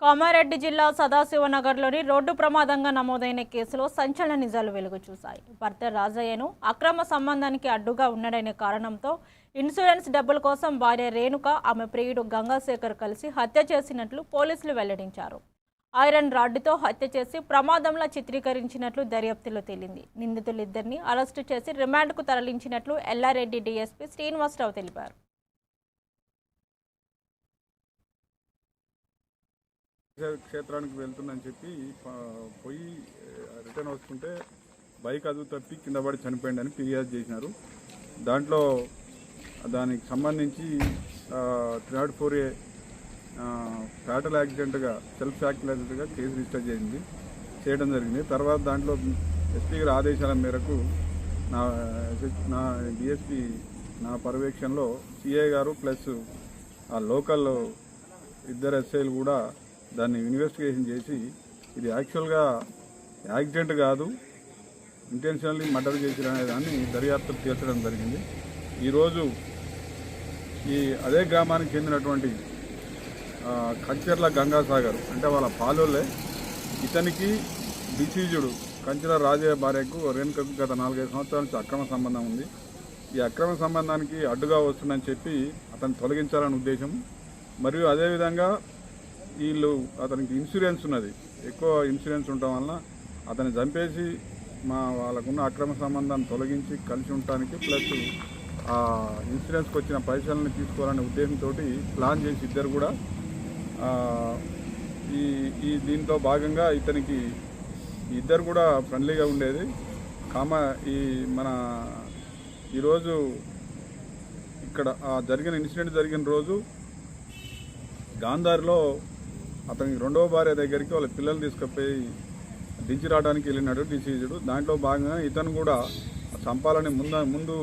కామారెడ్డి జిల్లా సదాశివనగర్లోని రోడ్డు ప్రమాదంగా నమోదైన కేసులో సంచలన నిజాలు వెలుగు చూశాయి. భర్త రాజయ్యను అక్రమ సంబంధానికి అడ్డుగా ఉన్నాడనే కారణంతో ఇన్సూరెన్స్ డబ్బుల కోసం భార్య రేణుక, ఆమె ప్రియుడు గంగాశేఖర్ కలిసి హత్య చేసినట్లు పోలీసులు వెల్లడించారు. ఐరన్ రాడ్డుతో హత్య చేసి ప్రమాదంలో చిత్రీకరించినట్లు దర్యాప్తులో తేలింది. నిందితులిద్దరిని అరెస్టు చేసి రిమాండ్కు తరలించినట్లు ఎల్లారెడ్డి డీఎస్పీ శ్రీనివాసరావు తెలిపారు. క్షేత్రానికి వెళ్తుందని చెప్పి పోయి రిటర్న్ వస్తుంటే బైక్ అదుపు తప్పి కింద పడి చనిపోయిందని ఫిర్యాదు చేసినారు. దాంట్లో దానికి సంబంధించి 304A ఫ్యాటల్ యాక్సిడెంట్గా సెల్ఫ్ యాక్సిడెంట్గా కేసు రిజిస్టర్ చేయడం జరిగింది. తర్వాత దాంట్లో ఎస్పీ గారి ఆదేశాల మేరకు నా డిఎస్పీ నా పర్యవేక్షణలో సిఐ గారు ప్లస్ ఆ లోకల్ ఇద్దరు ఎస్ఐలు కూడా దాన్ని ఇన్వెస్టిగేషన్ చేసి ఇది యాక్చువల్గా యాక్సిడెంట్ కాదు, ఇంటెన్షనల్లీ మర్డర్ చేసిరనే దాన్ని దర్యాప్తు తీర్చడం జరిగింది. ఈరోజు అదే గ్రామానికి చెందినటువంటి కంచెర్ల గంగాసాగర్ అంటే వాళ్ళ పాలోళ్ళే, ఇతనికి డిసీజుడు కంచెల రాజయ్య భార్యకు రేణుకకు గత 4-5 సంవత్సరాల నుంచి అక్రమ సంబంధం ఉంది. ఈ అక్రమ సంబంధానికి అడ్డుగా వస్తుందని చెప్పి అతను తొలగించాలనే ఉద్దేశం, మరియు అదేవిధంగా వీళ్ళు అతనికి ఇన్సూరెన్స్ ఉన్నది, ఎక్కువ ఇన్సూరెన్స్ ఉండటం వలన అతన్ని చంపేసి వాళ్ళకున్న అక్రమ సంబంధాన్ని తొలగించి కలిసి ఉండటానికి ప్లస్ ఆ ఇన్సూరెన్స్కి వచ్చిన పైసలను తీసుకోవాలనే ఉద్దేశంతో ప్లాన్ చేసి ఇద్దరు కూడా దీంట్లో భాగంగా ఇద్దరు కూడా ఫ్రెండ్లీగా ఉండేది. ఈరోజు ఇక్కడ ఇన్సిడెంట్ జరిగిన రోజు గాంధారిలో అతనికి రెండవ భార్య దగ్గరికి వాళ్ళ పిల్లలు తీసుకుపోయి దించి రావడానికి వెళ్ళినాడు డిసీజుడు. దాంట్లో భాగంగా ఇతను కూడా చంపాలని ముందు